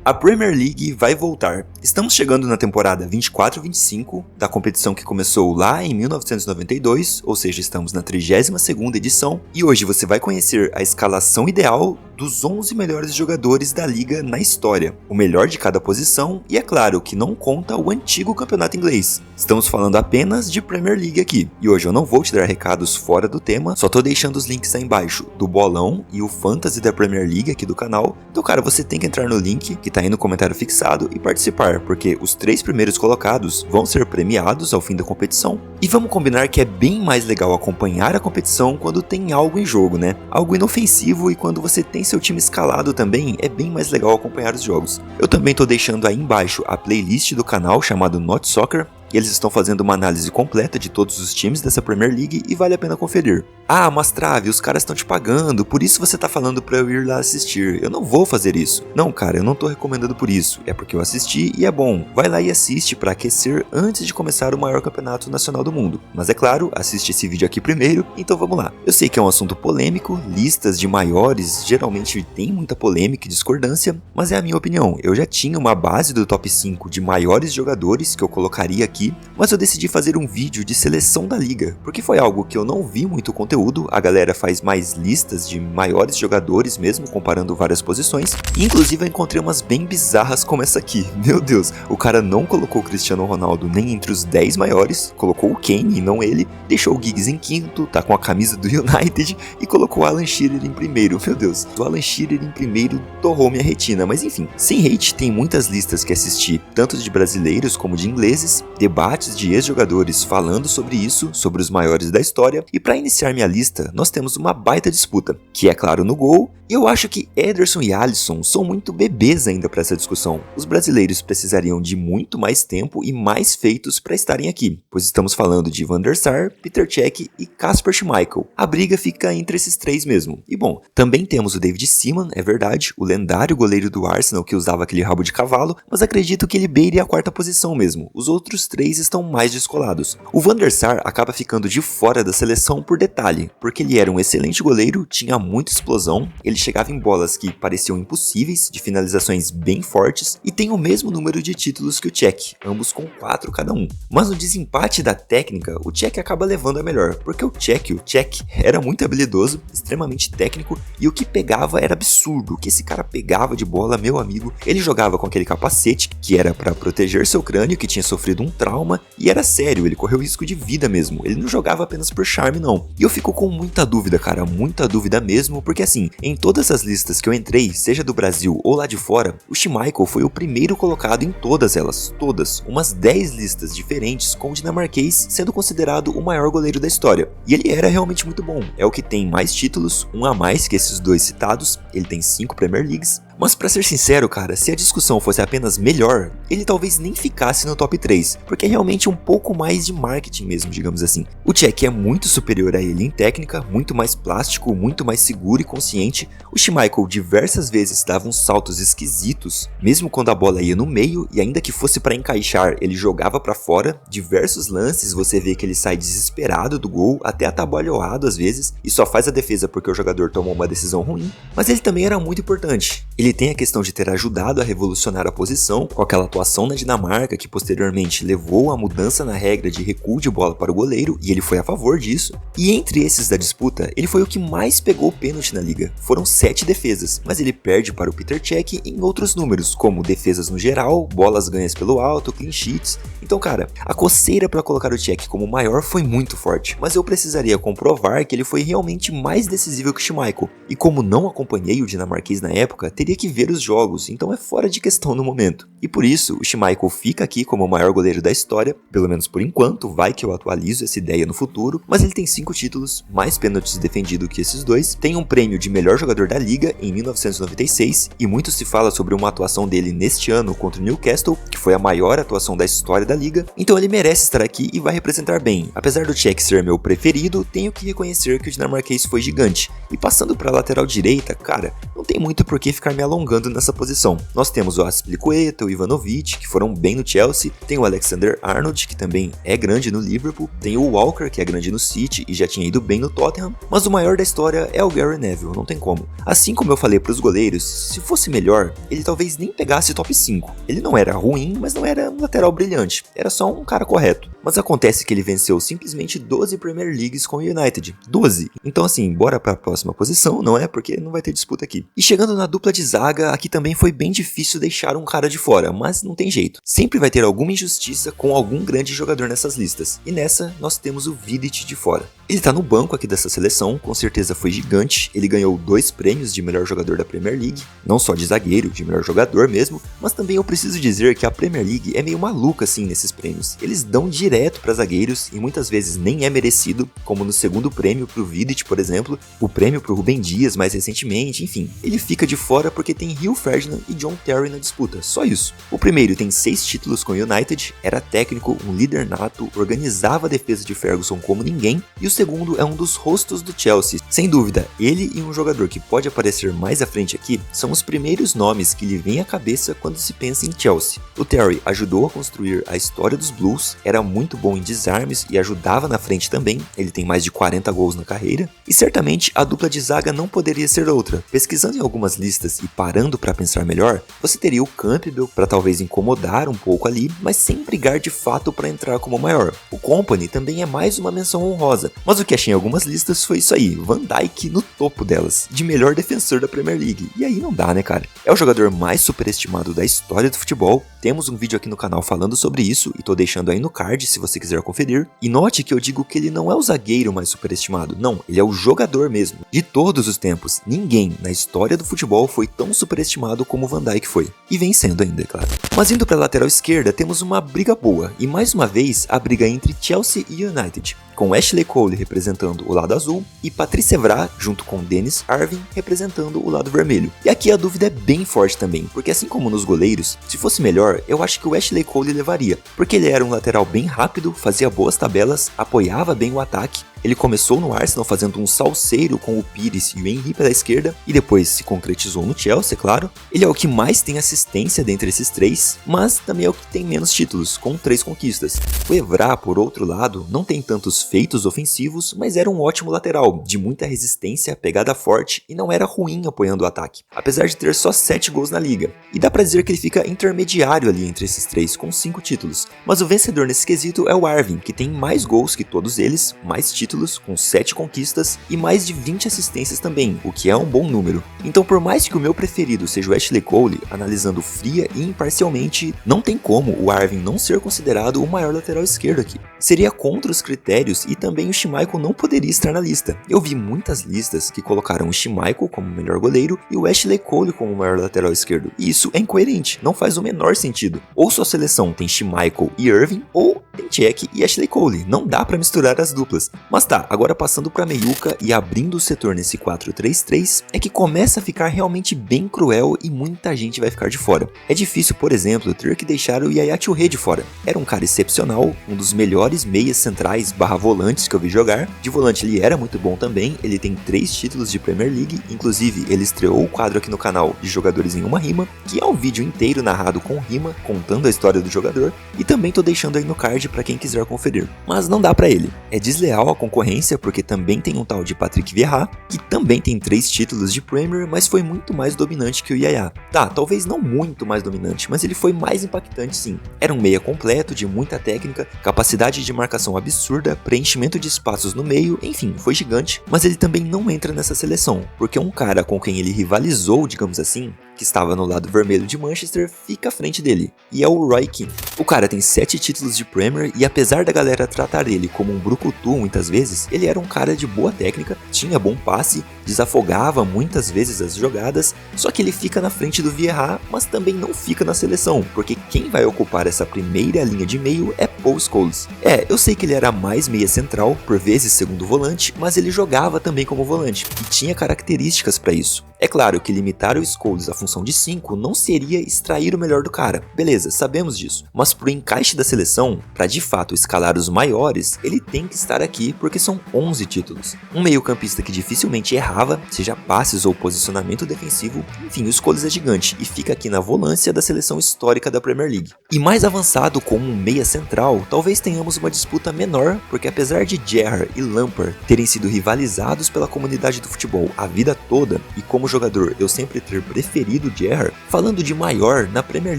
A Premier League vai voltar. Estamos chegando na temporada 24-25 da competição que começou lá em 1992, ou seja, estamos na 32ª edição, e hoje você vai conhecer a escalação ideal dos 11 melhores jogadores da liga na história, o melhor de cada posição e é claro que não conta o antigo campeonato inglês. Estamos falando apenas de Premier League aqui, e hoje eu não vou te dar recados fora do tema, só tô deixando os links aí embaixo do bolão e o fantasy da Premier League aqui do canal. Então cara, você tem que entrar no link que tá aí no comentário fixado e participar, porque os 3 primeiros colocados vão ser premiados ao fim da competição. E vamos combinar que é bem mais legal acompanhar a competição quando tem algo em jogo, né? Algo inofensivo, e quando você tem seu time escalado também, é bem mais legal acompanhar os jogos. Eu também tô deixando aí embaixo a playlist do canal chamado Not Soccer, e eles estão fazendo uma análise completa de todos os times dessa Premier League e vale a pena conferir. Ah, mas Trave, os caras estão te pagando, por isso você tá falando pra eu ir lá assistir. Eu não vou fazer isso. Não, cara, eu não tô recomendando por isso. É porque eu assisti e é bom. Vai lá e assiste pra aquecer antes de começar o maior campeonato nacional do mundo. Mas é claro, assiste esse vídeo aqui primeiro, então vamos lá. Eu sei que é um assunto polêmico, listas de maiores geralmente tem muita polêmica e discordância, mas é a minha opinião. Eu já tinha uma base do top 5 de maiores jogadores que eu colocaria aqui, mas eu decidi fazer um vídeo de seleção da liga, porque foi algo que eu não vi muito conteúdo. A galera faz mais listas de maiores jogadores mesmo, comparando várias posições, e inclusive eu encontrei umas bem bizarras como essa aqui. Meu Deus, o cara não colocou o Cristiano Ronaldo nem entre os 10 maiores, colocou o Kane e não ele, deixou o Giggs em quinto, tá com a camisa do United, e colocou o Alan Shearer em primeiro. Meu Deus, o Alan Shearer em primeiro torrou minha retina, mas enfim, sem hate, tem muitas listas que assisti, tanto de brasileiros como de ingleses, debates de ex-jogadores falando sobre isso, sobre os maiores da história, e para iniciar minha lista, nós temos uma baita disputa, que é claro no gol, e eu acho que Ederson e Alisson são muito bebês ainda para essa discussão. Os brasileiros precisariam de muito mais tempo e mais feitos para estarem aqui, pois estamos falando de Van der Sar, Peter Cech e Kasper Schmeichel. A briga fica entre esses 3 mesmo. E bom, também temos o David Seaman, é verdade, o lendário goleiro do Arsenal que usava aquele rabo de cavalo, mas acredito que ele beire a 4ª posição mesmo. Os outros 3 estão mais descolados. O Van der Sar acaba ficando de fora da seleção por detalhe, porque ele era um excelente goleiro, tinha muita explosão, ele chegava em bolas que pareciam impossíveis, de finalizações bem fortes, e tem o mesmo número de títulos que o Cech, ambos com 4 cada um. Mas no desempate da técnica, o Cech acaba levando a melhor, porque o Cech era muito habilidoso, extremamente técnico, e o que pegava era absurdo. O que esse cara pegava de bola, meu amigo, ele jogava com aquele capacete que era para proteger seu crânio, que tinha sofrido um trauma, e era sério, ele correu risco de vida mesmo, ele não jogava apenas por charme não. E eu fico com muita dúvida, cara, muita dúvida mesmo, porque assim, em todas as listas que eu entrei, seja do Brasil ou lá de fora, o Schmeichel foi o primeiro colocado em todas elas, todas, umas 10 listas diferentes, com o dinamarquês sendo considerado o maior goleiro da história. E ele era realmente muito bom, é o que tem mais títulos, um a mais que esses 2 citados, ele tem 5 Premier Leagues. Mas pra ser sincero, cara, se a discussão fosse apenas melhor, ele talvez nem ficasse no top 3, porque é realmente um pouco mais de marketing mesmo, digamos assim. O Cech é muito superior a ele em técnica, muito mais plástico, muito mais seguro e consciente. O Schmeichel diversas vezes dava uns saltos esquisitos, mesmo quando a bola ia no meio, e ainda que fosse pra encaixar, ele jogava pra fora. Diversos lances você vê que ele sai desesperado do gol, até atabalhoado às vezes, e só faz a defesa porque o jogador tomou uma decisão ruim. Mas ele também era muito importante. Ele tem a questão de ter ajudado a revolucionar a posição, com aquela atuação na Dinamarca que posteriormente levou a mudança na regra de recuo de bola para o goleiro, e ele foi a favor disso. E entre esses da disputa, ele foi o que mais pegou o pênalti na liga. Foram 7 defesas, mas ele perde para o Peter Cech em outros números, como defesas no geral, bolas ganhas pelo alto, clean sheets. Então cara, a coceira para colocar o Cech como maior foi muito forte, mas eu precisaria comprovar que ele foi realmente mais decisivo que o Schmeichel. E como não acompanhei o dinamarquês na época, teria que ver os jogos, então é fora de questão no momento. E por isso, o Schmeichel fica aqui como o maior goleiro da história, pelo menos por enquanto, vai que eu atualizo essa ideia no futuro, mas ele tem 5 títulos, mais pênaltis defendido que esses 2, tem um prêmio de melhor jogador da liga em 1996, e muito se fala sobre uma atuação dele neste ano contra o Newcastle, que foi a maior atuação da história da liga, então ele merece estar aqui e vai representar bem. Apesar do Cech ser meu preferido, tenho que reconhecer que o dinamarquês foi gigante. E passando para a lateral direita, cara, não tem muito por que ficar me me alongando nessa posição. Nós temos o Azpilicueta, o Ivanovic, que foram bem no Chelsea, tem o Alexander-Arnold, que também é grande no Liverpool, tem o Walker, que é grande no City e já tinha ido bem no Tottenham, mas o maior da história é o Gary Neville, não tem como. Assim como eu falei para os goleiros, se fosse melhor, ele talvez nem pegasse top 5. Ele não era ruim, mas não era um lateral brilhante, era só um cara correto. Mas acontece que ele venceu simplesmente 12 Premier Leagues com o United. 12! Então assim, bora para a próxima posição, não é? Porque não vai ter disputa aqui. E chegando na dupla de zaga, aqui também foi bem difícil deixar um cara de fora, mas não tem jeito. Sempre vai ter alguma injustiça com algum grande jogador nessas listas. E nessa, nós temos o Vidic de fora. Ele tá no banco aqui dessa seleção, com certeza foi gigante, ele ganhou 2 prêmios de melhor jogador da Premier League, não só de zagueiro, de melhor jogador mesmo, mas também eu preciso dizer que a Premier League é meio maluca assim nesses prêmios. Eles dão direto para zagueiros e muitas vezes nem é merecido, como no segundo prêmio pro Vidic, por exemplo, o prêmio pro Rúben Dias mais recentemente, enfim. Ele fica de fora porque tem Rio Ferdinand e John Terry na disputa, só isso. O primeiro tem 6 títulos com o United, era técnico, um líder nato, organizava a defesa de Ferguson como ninguém, e o segundo é um dos rostos do Chelsea. Sem dúvida, ele e um jogador que pode aparecer mais à frente aqui são os primeiros nomes que lhe vêm à cabeça quando se pensa em Chelsea. O Terry ajudou a construir a história dos Blues, era muito bom em desarmes e ajudava na frente também, ele tem mais de 40 gols na carreira, e certamente a dupla de zaga não poderia ser outra. Pesquisando em algumas listas e parando para pensar melhor, você teria o Campbell para talvez incomodar um pouco ali, mas sem brigar de fato para entrar como maior. O Kompany também é mais uma menção honrosa, mas o que achei em algumas listas foi isso aí, Van Dijk no topo delas, de melhor defensor da Premier League, e aí não dá né cara? É o jogador mais superestimado da história do futebol, temos um vídeo aqui no canal falando sobre isso, e tô deixando aí no card se você quiser conferir, e note que eu digo que ele não é o zagueiro mais superestimado, não, ele é o jogador mesmo. De todos os tempos, ninguém na história do futebol foi tão superestimado como o Van Dijk foi, e vem sendo ainda, é claro. Mas indo para a lateral esquerda, temos uma briga boa, e mais uma vez a briga entre Chelsea e United, com Ashley Cole representando o lado azul e Patrice Evra junto com Dennis Irving representando o lado vermelho. E aqui a dúvida é bem forte também, porque assim como nos goleiros, se fosse melhor, eu acho que o Ashley Cole levaria, porque ele era um lateral bem rápido, fazia boas tabelas, apoiava bem o ataque. Ele começou no Arsenal fazendo um salseiro com o Pires e o Henry pela esquerda e depois se concretizou no Chelsea, claro. Ele é o que mais tem assistência dentre esses três, mas também é o que tem menos títulos, com 3 conquistas. O Evra, por outro lado, não tem tantos feitos ofensivos, mas era um ótimo lateral, de muita resistência, pegada forte e não era ruim apoiando o ataque, apesar de ter só 7 gols na liga. E dá pra dizer que ele fica intermediário ali entre esses três, com 5 títulos. Mas o vencedor nesse quesito é o Irving, que tem mais gols que todos eles, mais títulos, com 7 conquistas e mais de 20 assistências também, o que é um bom número. Então por mais que o meu preferido seja o Ashley Cole, analisando fria e imparcialmente, não tem como o Irving não ser considerado o maior lateral esquerdo aqui. Seria contra os critérios e também o Schmeichel não poderia estar na lista. Eu vi muitas listas que colocaram o Schmeichel como o melhor goleiro e o Ashley Cole como o maior lateral esquerdo, e isso é incoerente, não faz o menor sentido. Ou sua seleção tem Schmeichel e Irving, ou tem Cech e Ashley Cole, não dá pra misturar as duplas. Mas tá, agora passando pra meiuca e abrindo o setor nesse 4-3-3, é que começa a ficar realmente bem cruel e muita gente vai ficar de fora. É difícil, por exemplo, ter que deixar o Yaya Touré de fora. Era um cara excepcional, um dos melhores meias centrais / volantes que eu vi jogar. De volante ele era muito bom também, ele tem 3 títulos de Premier League, inclusive ele estreou o quadro aqui no canal de Jogadores em uma Rima, que é um vídeo inteiro narrado com rima, contando a história do jogador, e também tô deixando aí no card pra quem quiser conferir. Mas não dá pra ele, é desleal a concorrência porque também tem um tal de Patrick Vieira, que também tem 3 títulos de Premier, mas foi muito mais dominante que o Yaya. Tá, talvez não muito mais dominante, mas ele foi mais impactante sim. Era um meia completo, de muita técnica, capacidade de marcação absurda, preenchimento de espaços no meio, enfim, foi gigante, mas ele também não entra nessa seleção, porque um cara com quem ele rivalizou, digamos assim, que estava no lado vermelho de Manchester, fica à frente dele, e é o Roy Keane. O cara tem 7 títulos de Premier e apesar da galera tratar ele como um brucutu muitas vezes, ele era um cara de boa técnica, tinha bom passe, desafogava muitas vezes as jogadas, só que ele fica na frente do Vieira, mas também não fica na seleção, porque quem vai ocupar essa primeira linha de meio é Paul Scholes. Eu sei que ele era mais meia central, por vezes segundo volante, mas ele jogava também como volante, e tinha características para isso. É claro que limitar o Scholes a funcionar função de 5 não seria extrair o melhor do cara. Beleza, sabemos disso. Mas pro encaixe da seleção, para de fato escalar os maiores, ele tem que estar aqui porque são 11 títulos. Um meio-campista que dificilmente errava, seja passes ou posicionamento defensivo, enfim, o Scholes é gigante e fica aqui na volância da seleção histórica da Premier League. E mais avançado como um meia central, talvez tenhamos uma disputa menor, porque apesar de Gerrard e Lampard terem sido rivalizados pela comunidade do futebol a vida toda, e como jogador eu sempre ter preferido Gerrard, falando de maior, na Premier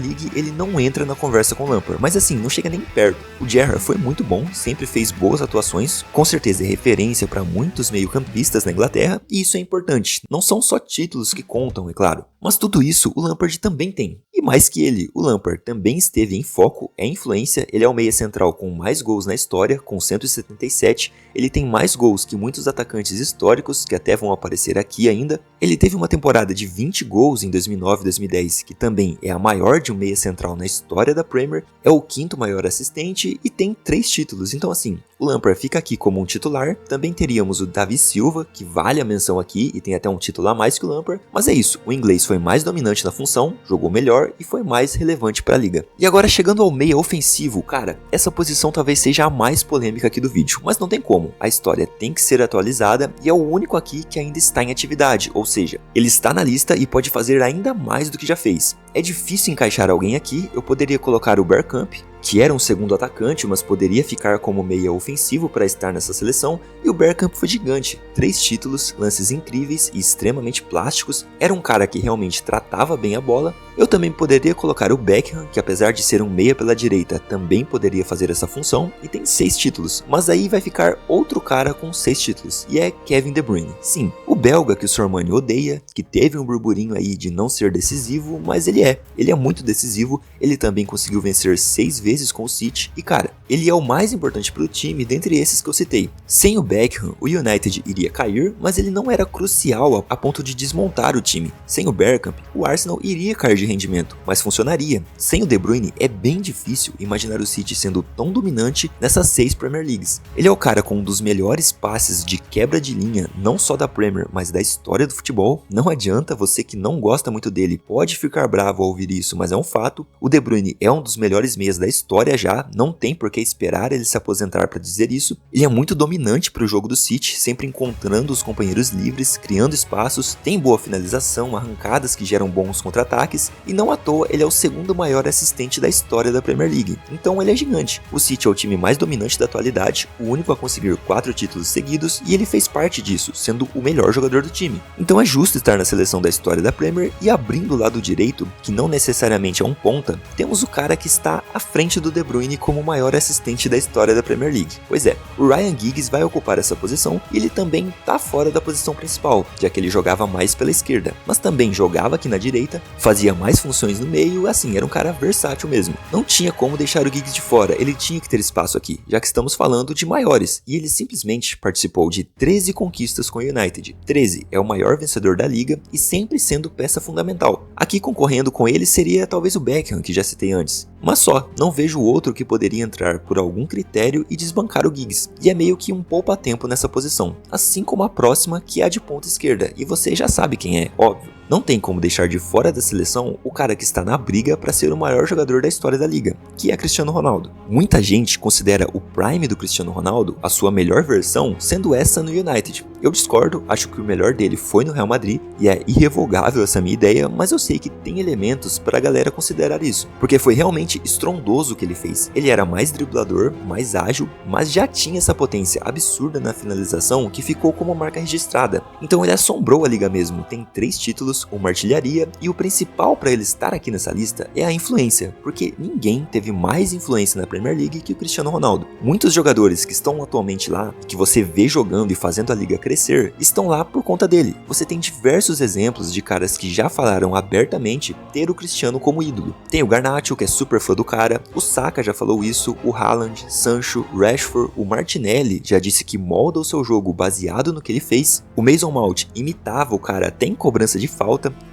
League ele não entra na conversa com Lampard, mas assim, não chega nem perto. O Gerrard foi muito bom, sempre fez boas atuações, com certeza é referência para muitos meio-campistas na Inglaterra, e isso é importante. Não são só títulos que contam, é claro, mas tudo isso o Lampard também tem. E mais que ele, o Lampard também esteve em foco, é influência, ele é o meia central com mais gols na história, com 177, ele tem mais gols que muitos atacantes históricos, que até vão aparecer aqui ainda. Ele teve uma temporada de 20 gols em 2009 e 2010, que também é a maior de um meia central na história da Premier, é o quinto maior assistente e tem 3 títulos, então assim, o Lampard fica aqui como um titular. Também teríamos o Davi Silva, que vale a menção aqui e tem até um título a mais que o Lampard, mas é isso, o inglês foi mais dominante na função, jogou melhor e foi mais relevante para a liga. E agora chegando ao meia ofensivo, cara, essa posição talvez seja a mais polêmica aqui do vídeo, mas não tem como, a história tem que ser atualizada e é o único aqui que ainda está em atividade, ou seja, ele está na lista e pode fazer ainda mais do que já fez. É difícil encaixar alguém aqui, eu poderia colocar o Bergkamp, que era um segundo atacante, mas poderia ficar como meia ofensivo para estar nessa seleção, e o Bergkamp foi gigante, 3 títulos, lances incríveis e extremamente plásticos, era um cara que realmente tratava bem a bola. Eu também poderia colocar o Beckham, que apesar de ser um meia pela direita, também poderia fazer essa função, e tem 6 títulos, mas aí vai ficar outro cara com 6 títulos, e é Kevin De Bruyne. Sim, o belga que o Sormani odeia, que teve um burburinho aí de não ser decisivo, mas ele é muito decisivo, ele também conseguiu vencer 6 vezes com o City, e cara, ele é o mais importante para o time dentre esses que eu citei. Sem o Beckham, o United iria cair, mas ele não era crucial a ponto de desmontar o time. Sem o Bergkamp, o Arsenal iria cair de rendimento, mas funcionaria. Sem o De Bruyne, é bem difícil imaginar o City sendo tão dominante nessas 6 Premier Leagues. Ele é o cara com um dos melhores passes de quebra de linha, não só da Premier, mas da história do futebol. Não adianta, você que não gosta muito dele pode ficar bravo ao ouvir isso, mas é um fato. O De Bruyne é um dos melhores meias da história já, não tem por que esperar ele se aposentar para dizer isso. Ele é muito dominante para o jogo do City, sempre encontrando os companheiros livres, criando espaços, tem boa finalização, arrancadas que geram bons contra-ataques, e não à toa ele é o segundo maior assistente da história da Premier League, então ele é gigante. O City é o time mais dominante da atualidade, o único a conseguir 4 títulos seguidos, e ele fez parte disso, sendo o melhor jogador do time. Então é justo estar na seleção da história da Premier, e abrindo o lado direito, que não necessariamente é um ponta, temos o cara que está à frente do De Bruyne como o maior assistente da história da Premier League. Pois é, o Ryan Giggs vai ocupar essa posição, e ele também tá fora da posição principal, já que ele jogava mais pela esquerda, mas também jogava aqui na direita, fazia mais funções no meio, assim, era um cara versátil mesmo. Não tinha como deixar o Giggs de fora, ele tinha que ter espaço aqui, já que estamos falando de maiores, e ele simplesmente participou de 13 conquistas com o United. 13 é o maior vencedor da liga e sempre sendo peça fundamental. Aqui concorrendo com ele seria talvez o Beckham, que já citei antes. Mas só, não vejo outro que poderia entrar por algum critério e desbancar o Giggs, e é meio que um poupa-tempo nessa posição, assim como a próxima, que é a de ponta esquerda, e você já sabe quem é, óbvio. Não tem como deixar de fora da seleção o cara que está na briga para ser o maior jogador da história da liga, que é Cristiano Ronaldo. Muita gente considera o prime do Cristiano Ronaldo a sua melhor versão, sendo essa no United. Eu discordo, acho que o melhor dele foi no Real Madrid, e é irrevogável essa minha ideia, mas eu sei que tem elementos para a galera considerar isso, porque foi realmente estrondoso o que ele fez. Ele era mais driblador, mais ágil, mas já tinha essa potência absurda na finalização que ficou como marca registrada. Então ele assombrou a liga mesmo, tem 3 títulos, uma artilharia, e o principal para ele estar aqui nessa lista é a influência, porque ninguém teve mais influência na Premier League que o Cristiano Ronaldo. Muitos jogadores que estão atualmente lá, que você vê jogando e fazendo a liga crescer, estão lá por conta dele. Você tem diversos exemplos de caras que já falaram abertamente ter o Cristiano como ídolo. Tem o Garnacho, que é super fã do cara, o Saka já falou isso, o Haaland, Sancho, Rashford, o Martinelli já disse que molda o seu jogo baseado no que ele fez, o Mason Mount imitava o cara até em cobrança de falta,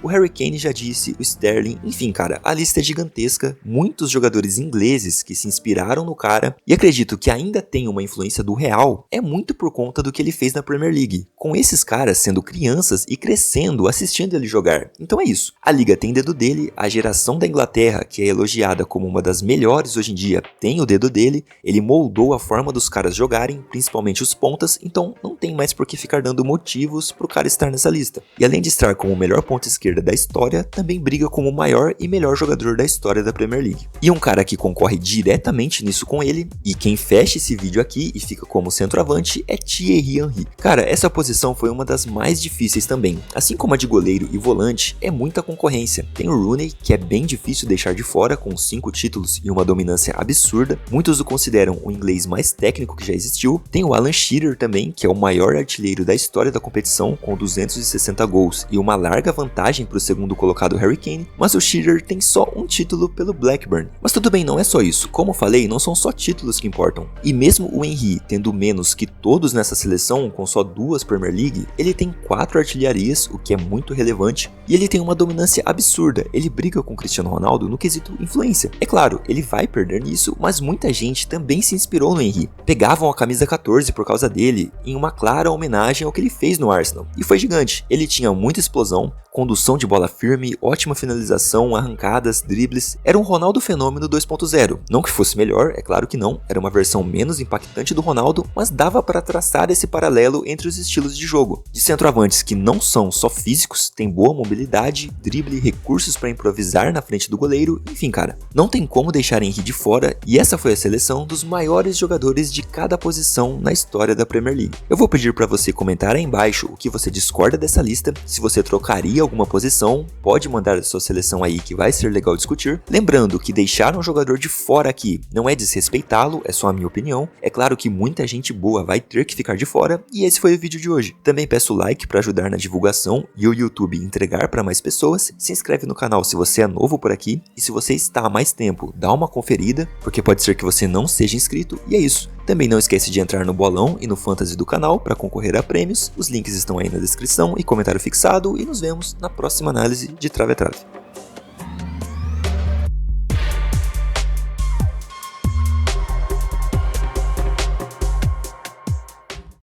o Harry Kane já disse, o Sterling, enfim cara, a lista é gigantesca, muitos jogadores ingleses que se inspiraram no cara, e acredito que ainda tem uma influência do Real, é muito por conta do que ele fez na Premier League. League, com esses caras sendo crianças e crescendo assistindo ele jogar. Então é isso, a liga tem dedo dele, a geração da Inglaterra, que é elogiada como uma das melhores hoje em dia, tem o dedo dele, ele moldou a forma dos caras jogarem, principalmente os pontas, então não tem mais por que ficar dando motivos pro cara estar nessa lista. E além de estar como o melhor ponta esquerda da história, também briga como o maior e melhor jogador da história da Premier League. E um cara que concorre diretamente nisso com ele, e quem fecha esse vídeo aqui e fica como centroavante é Thierry Henry. Cara, essa posição foi uma das mais difíceis também. Assim como a de goleiro e volante, é muita concorrência. Tem o Rooney, que é bem difícil deixar de fora, com 5 títulos e uma dominância absurda. Muitos o consideram o inglês mais técnico que já existiu. Tem o Alan Shearer também, que é o maior artilheiro da história da competição, com 260 gols e uma larga vantagem para o segundo colocado Harry Kane, mas o Shearer tem só um título pelo Blackburn. Mas tudo bem, não é só isso. Como falei, não são só títulos que importam. E mesmo o Henry tendo menos que todos nessa seleção, com só 2 Premier League, ele tem 4 artilharias, o que é muito relevante, e ele tem uma dominância absurda. Ele briga com o Cristiano Ronaldo no quesito influência. É claro, ele vai perder nisso, mas muita gente também se inspirou no Henry. Pegavam a camisa 14 por causa dele, em uma clara homenagem ao que ele fez no Arsenal. E foi gigante. Ele tinha muita explosão, condução de bola firme, ótima finalização, arrancadas, dribles. Era um Ronaldo fenômeno 2.0. Não que fosse melhor, é claro que não, era uma versão menos impactante do Ronaldo, mas dava para traçar esse paralelo entre os estilos de jogo. De centroavantes que não são só físicos, tem boa mobilidade, drible, recursos para improvisar na frente do goleiro, enfim cara, não tem como deixar Henry de fora, e essa foi a seleção dos maiores jogadores de cada posição na história da Premier League. Eu vou pedir para você comentar aí embaixo o que você discorda dessa lista, se você trocaria alguma posição, pode mandar a sua seleção aí que vai ser legal discutir. Lembrando que deixar um jogador de fora aqui não é desrespeitá-lo, é só a minha opinião. É claro que muita gente boa vai ter que ficar de fora, e esse foi o vídeo de hoje. Também peço like para ajudar na divulgação e o YouTube entregar para mais pessoas. Se inscreve no canal se você é novo por aqui, e se você está há mais tempo, dá uma conferida, porque pode ser que você não seja inscrito, e é isso. Também não esquece de entrar no bolão e no fantasy do canal para concorrer a prêmios, os links estão aí na descrição e comentário fixado, e nos vemos na próxima análise de Trave a Trave.